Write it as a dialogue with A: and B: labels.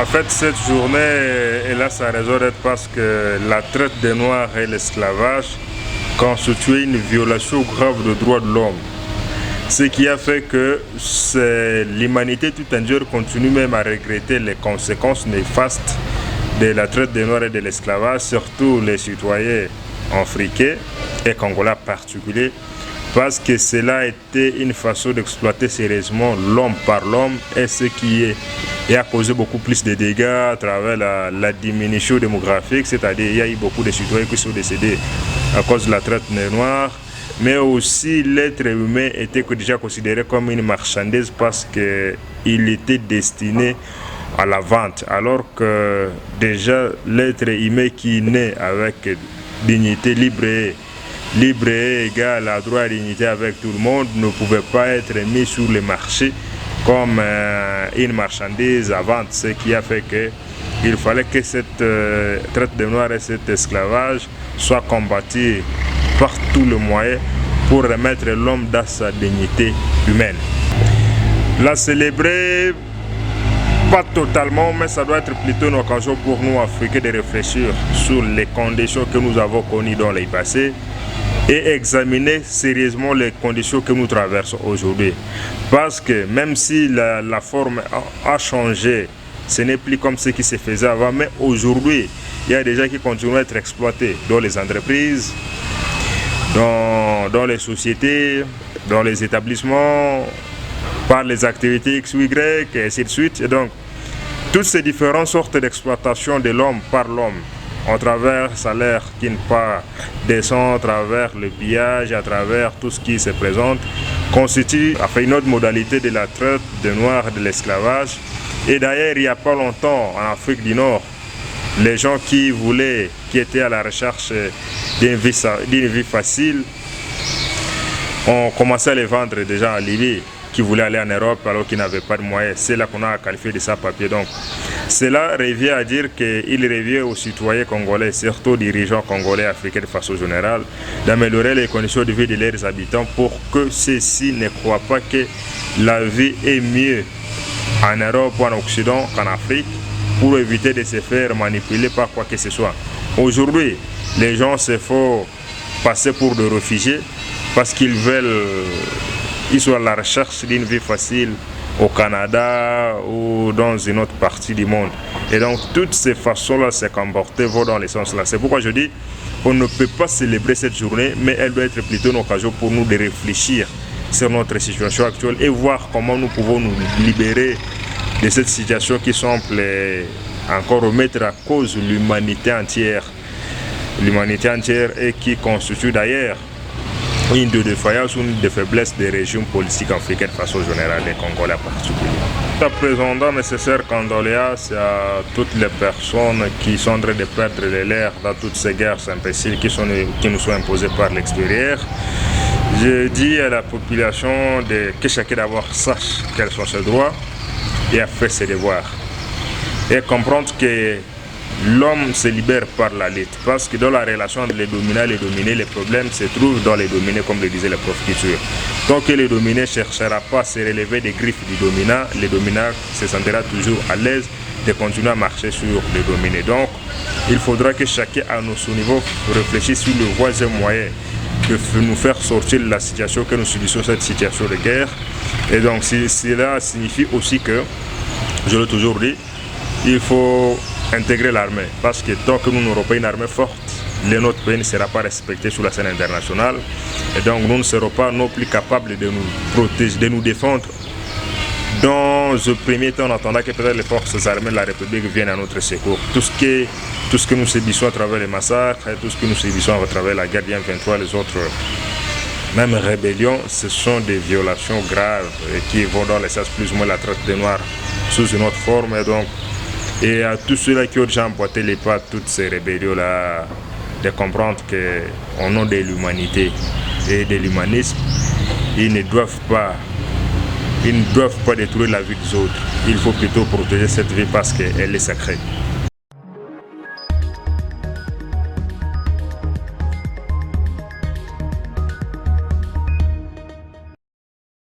A: En fait, cette journée, elle a sa raison d'être parce que la traite des Noirs et l'esclavage constituait une violation grave des droits de l'homme. Ce qui a fait que l'humanité tout entière continue même à regretter les conséquences néfastes de la traite des Noirs et de l'esclavage, surtout les citoyens africains et congolais en particulier, parce que cela a été une façon d'exploiter sérieusement l'homme par l'homme et ce qui a causé beaucoup plus de dégâts à travers la diminution démographique, c'est-à-dire il y a eu beaucoup de citoyens qui sont décédés à cause de la traite des Noirs, mais aussi l'être humain était déjà considéré comme une marchandise parce qu'il était destiné à la vente, alors que déjà l'être humain qui naît avec dignité libre et égal à droit et dignité avec tout le monde ne pouvait pas être mis sur le marché comme une marchandise à vente, ce qui a fait qu'il fallait que cette traite des Noirs et cet esclavage soient combattus par tous les moyens pour remettre l'homme dans sa dignité humaine. La célébrer, pas totalement, mais ça doit être plutôt une occasion pour nous, Africains, de réfléchir sur les conditions que nous avons connues dans le passé et examiner sérieusement les conditions que nous traversons aujourd'hui. Parce que même si la forme a changé, ce n'est plus comme ce qui se faisait avant, mais aujourd'hui, il y a des gens qui continuent à être exploités dans les entreprises, dans les sociétés, dans les établissements, par les activités X ou Y, et ainsi de suite. Et donc, toutes ces différentes sortes d'exploitation de l'homme par l'homme, à travers le salaire qui n'est pas décent, à travers le pillage, à travers tout ce qui se présente, constitue une autre modalité de la traite des Noirs et de l'esclavage. Et d'ailleurs, il n'y a pas longtemps, en Afrique du Nord, les gens qui étaient à la recherche d'une vie facile, ont commencé à les vendre déjà en Libye, qui voulaient aller en Europe alors qu'ils n'avaient pas de moyens. C'est là qu'on a qualifié de sans-papiers. Donc, cela revient à dire qu'il revient aux citoyens congolais, surtout aux dirigeants congolais africains de façon générale, d'améliorer les conditions de vie de leurs habitants pour que ceux-ci ne croient pas que la vie est mieux en Europe ou en Occident qu'en Afrique, pour éviter de se faire manipuler par quoi que ce soit. Aujourd'hui, les gens se font passer pour des réfugiés parce qu'ils sont à la recherche d'une vie facile au Canada ou dans une autre partie du monde. Et donc, toutes ces façons-là de se comporter vont dans le sens-là. C'est pourquoi je dis qu'on ne peut pas célébrer cette journée, mais elle doit être plutôt une occasion pour nous de réfléchir sur notre situation actuelle et voir comment nous pouvons nous libérer de cette situation qui semble encore remettre à cause l'humanité entière et qui constitue d'ailleurs une de défaillance ou une de faiblesse des régimes politiques africaines de façon générale, les Congolais en particulier. À présent, nécessaire condoléances à toutes les personnes qui sont en train de perdre les leurs dans toutes ces guerres imbéciles qui nous sont imposées par l'extérieur. Je dis à la population que chacun d'abord sache quels sont ses droits et à faire ses devoirs. Et comprendre que l'homme se libère par la lutte, parce que dans la relation entre les dominants et les dominés, les problèmes se trouvent dans les dominés, comme le disait le prof culture. Tant que le dominé ne cherchera pas à se relever des griffes du dominant, le dominant se sentira toujours à l'aise de continuer à marcher sur les dominés. Donc, il faudra que chacun à son niveau réfléchisse sur le voisin moyen de nous faire sortir de la situation que nous subissons, cette situation de guerre. Et donc, cela signifie aussi que, je l'ai toujours dit, il faut intégrer l'armée, parce que tant que nous n'aurons pas une armée forte, notre pays ne sera pas respecté sur la scène internationale, et donc nous ne serons pas non plus capables de nous protéger, de nous défendre dans un premier temps, en attendant que peut-être les forces armées de la République viennent à notre secours. Tout ce que nous subissons à travers les massacres, tout ce que nous subissons à travers la guerre du M23, les autres même rébellions, ce sont des violations graves qui vont dans le sens plus ou moins la traite des Noirs sous une autre forme. Et à tous ceux-là qui ont déjà emboîté les pas, toutes ces rébellions-là, de comprendre qu'au nom de l'humanité et de l'humanisme, ils ne doivent pas détruire la vie des autres. Il faut plutôt protéger cette vie parce qu'elle est sacrée.